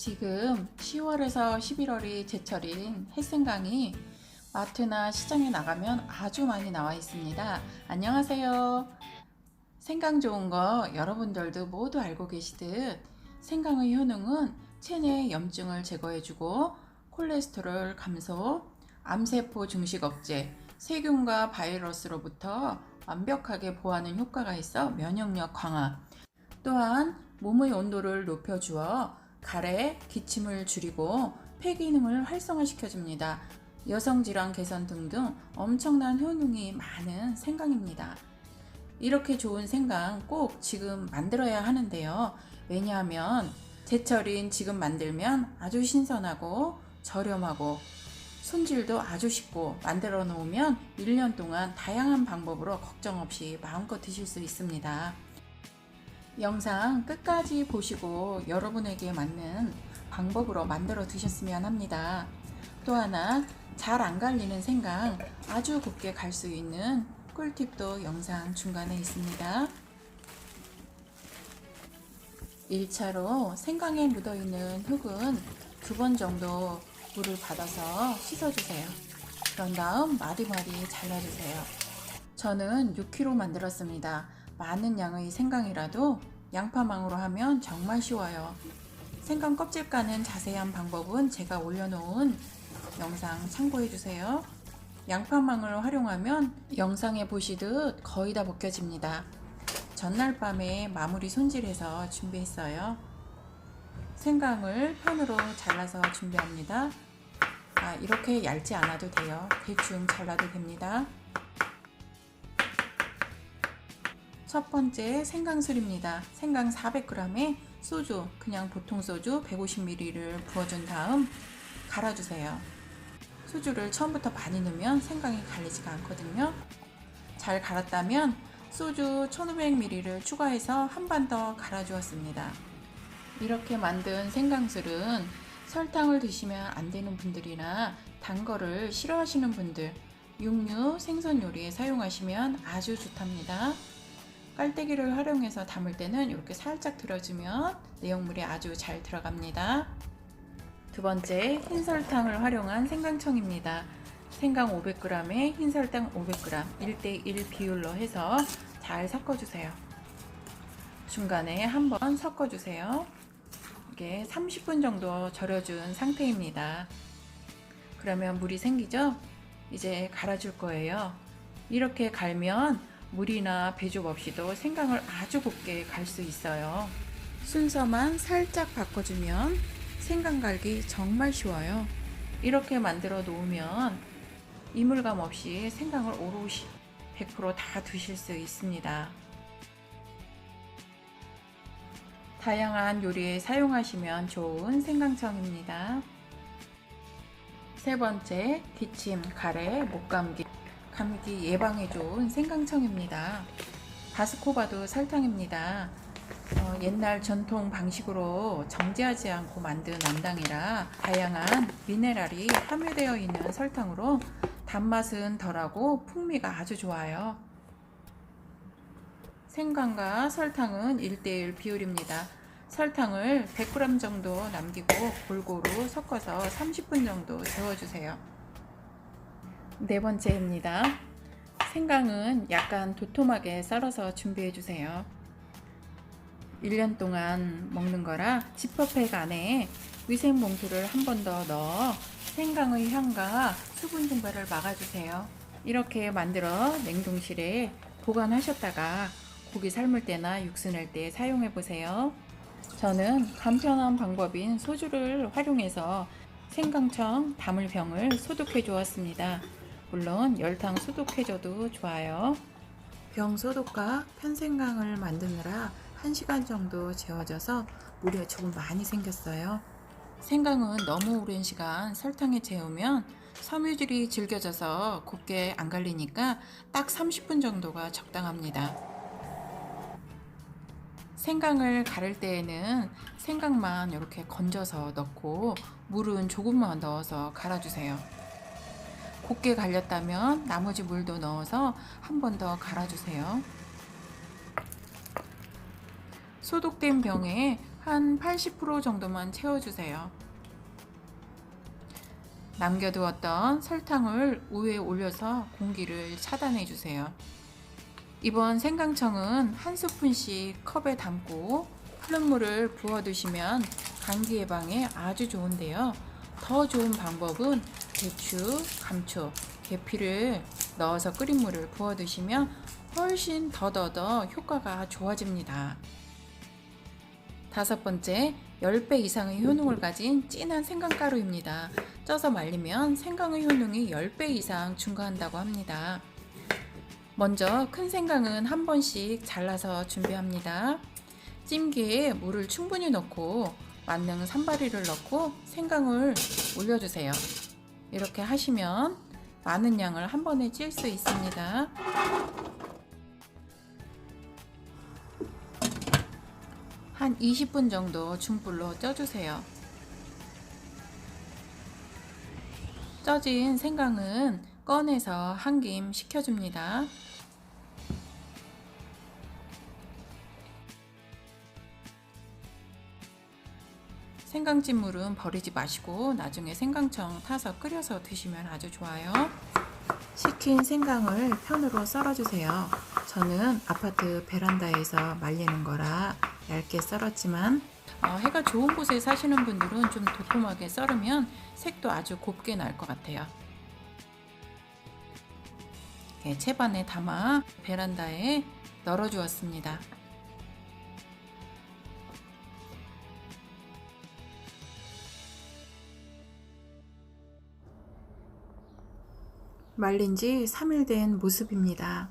지금 10월에서 11월이 제철인 햇생강이 마트나 시장에 나가면 아주 많이 나와 있습니다. 안녕하세요. 생강 좋은 거 여러분들도 모두 알고 계시듯 생강의 효능은 체내 염증을 제거해주고 콜레스테롤 감소, 암세포 증식 억제, 세균과 바이러스로부터 완벽하게 보호하는 효과가 있어 면역력 강화, 또한 몸의 온도를 높여주어 가래, 기침을 줄이고 폐 기능을 활성화시켜줍니다. 여성질환 개선 등등 엄청난 효능이 많은 생강입니다. 이렇게 좋은 생강 꼭 지금 만들어야 하는데요. 왜냐하면 제철인 지금 만들면 아주 신선하고 저렴하고 손질도 아주 쉽고 만들어 놓으면 1년 동안 다양한 방법으로 걱정 없이 마음껏 드실 수 있습니다. 영상 끝까지 보시고 여러분에게 맞는 방법으로 만들어 드셨으면 합니다. 또 하나, 잘 안 갈리는 생강 아주 곱게 갈 수 있는 꿀팁도 영상 중간에 있습니다. 1차로 생강에 묻어있는 흙은 2번 정도 물을 받아서 씻어주세요. 그런 다음 마디마디 잘라주세요. 저는 6kg 만들었습니다. 많은 양의 생강이라도 양파망으로 하면 정말 쉬워요. 생강 껍질 까는 자세한 방법은 제가 올려놓은 영상 참고해주세요. 양파망을 활용하면 영상에 보시듯 거의 다 벗겨집니다. 전날 밤에 마무리 손질해서 준비했어요. 생강을 편으로 잘라서 준비합니다. 이렇게 얇지 않아도 돼요. 대충 잘라도 됩니다. 첫 번째 생강술입니다. 생강 400g에 소주, 그냥 보통 소주 150ml를 부어준 다음 갈아주세요. 소주를 처음부터 많이 넣으면 생강이 갈리지가 않거든요. 잘 갈았다면 소주 1500ml를 추가해서 한 번 더 갈아주었습니다. 이렇게 만든 생강술은 설탕을 드시면 안 되는 분들이나 단 거를 싫어하시는 분들, 육류, 생선 요리에 사용하시면 아주 좋답니다. 깔때기를 활용해서 담을 때는 이렇게 살짝 들어주면 내용물이 아주 잘 들어갑니다. 두 번째, 흰설탕을 활용한 생강청입니다. 생강 500g에 흰설탕 500g 1:1 비율로 해서 잘 섞어주세요. 중간에 한번 섞어주세요. 이게 30분 정도 절여준 상태입니다. 그러면 물이 생기죠? 이제 갈아줄 거예요. 이렇게 갈면 물이나 배죽 없이도 생강을 아주 곱게 갈 수 있어요. 순서만 살짝 바꿔주면 생강 갈기 정말 쉬워요. 이렇게 만들어 놓으면 이물감 없이 생강을 오롯이 100% 다 드실 수 있습니다. 다양한 요리에 사용하시면 좋은 생강청입니다. 세 번째, 기침, 가래, 목감기, 감기 예방에 좋은 생강청입니다. 바스코바도 설탕입니다. 옛날 전통 방식으로 정제하지 않고 만든 남당이라 다양한 미네랄이 함유되어 있는 설탕으로 단맛은 덜하고 풍미가 아주 좋아요. 생강과 설탕은 1:1 비율입니다. 설탕을 100g 정도 남기고 골고루 섞어서 30분 정도 재워주세요. 네 번째입니다. 생강은 약간 도톰하게 썰어서 준비해주세요. 1년 동안 먹는 거라 지퍼백 안에 위생봉투를 한 번 더 넣어 생강의 향과 수분 증발을 막아주세요. 이렇게 만들어 냉동실에 보관하셨다가 고기 삶을 때나 육수 낼 때 사용해 보세요. 저는 간편한 방법인 소주를 활용해서 생강청 담을 병을 소독해 주었습니다. 물론 열탕 소독해줘도 좋아요. 병 소독과 편생강을 만드느라 1시간 정도 재워져서 물이 조금 많이 생겼어요. 생강은 너무 오랜 시간 설탕에 재우면 섬유질이 질겨져서 곱게 안 갈리니까 딱 30분 정도가 적당합니다. 생강을 가를 때에는 생강만 이렇게 건져서 넣고 물은 조금만 넣어서 갈아주세요. 곱게 갈렸다면 나머지 물도 넣어서 한 번 더 갈아주세요. 소독된 병에 한 80% 정도만 채워주세요. 남겨두었던 설탕을 우에 올려서 공기를 차단해 주세요. 이번 생강청은 한 스푼씩 컵에 담고 흐름물을 부어두시면 감기 예방에 아주 좋은데요. 더 좋은 방법은 대추, 감초, 계피를 넣어서 끓인 물을 부어두시면 훨씬 더더더 효과가 좋아집니다. 다섯 번째, 10배 이상의 효능을 가진 진한 생강가루입니다. 쪄서 말리면 생강의 효능이 10배 이상 증가한다고 합니다. 먼저 큰 생강은 한 번씩 잘라서 준비합니다. 찜기에 물을 충분히 넣고 만능 산바리를 넣고 생강을 올려주세요. 이렇게 하시면 많은 양을 한 번에 찔 수 있습니다. 한 20분 정도 중불로 쪄주세요. 쪄진 생강은 꺼내서 한 김 식혀줍니다. 생강찜물은 버리지 마시고 나중에 생강청 타서 끓여서 드시면 아주 좋아요. 식힌 생강을 편으로 썰어주세요. 저는 아파트 베란다에서 말리는 거라 얇게 썰었지만 해가 좋은 곳에 사시는 분들은 좀 도톰하게 썰으면 색도 아주 곱게 날 것 같아요. 채반에 담아 베란다에 널어 주었습니다. 말린 지 3일 된 모습입니다.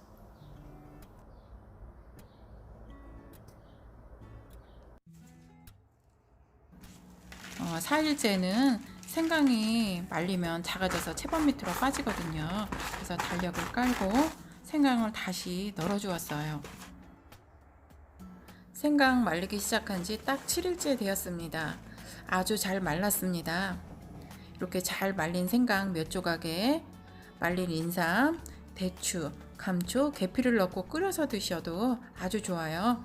4일째는 생강이 말리면 작아져서 채반 밑으로 빠지거든요. 그래서 달력을 깔고 생강을 다시 널어 주었어요. 생강 말리기 시작한 지 딱 7일째 되었습니다. 아주 잘 말랐습니다. 이렇게 잘 말린 생강 몇 조각에 말린 인삼, 대추, 감초, 계피를 넣고 끓여서 드셔도 아주 좋아요.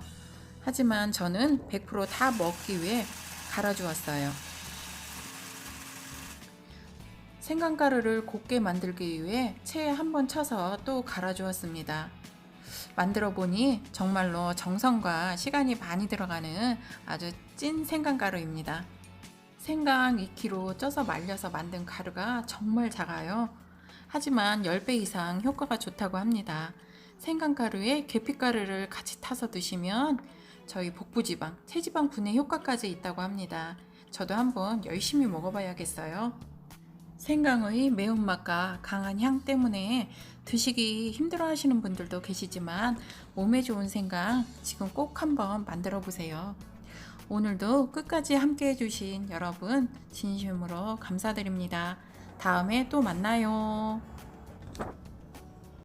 하지만 저는 100% 다 먹기 위해 갈아주었어요. 생강가루를 곱게 만들기 위해 체에 한번 쳐서 또 갈아주었습니다. 만들어 보니 정말로 정성과 시간이 많이 들어가는 아주 찐 생강가루입니다. 생강 2kg 쪄서 말려서 만든 가루가 정말 작아요. 하지만 10배 이상 효과가 좋다고 합니다. 생강가루에 계피가루를 같이 타서 드시면 저희 복부지방, 체지방 분해 효과까지 있다고 합니다. 저도 한번 열심히 먹어봐야겠어요. 생강의 매운맛과 강한 향 때문에 드시기 힘들어 하시는 분들도 계시지만 몸에 좋은 생강 지금 꼭 한번 만들어 보세요. 오늘도 끝까지 함께 해주신 여러분 진심으로 감사드립니다. 다음에 또 만나요.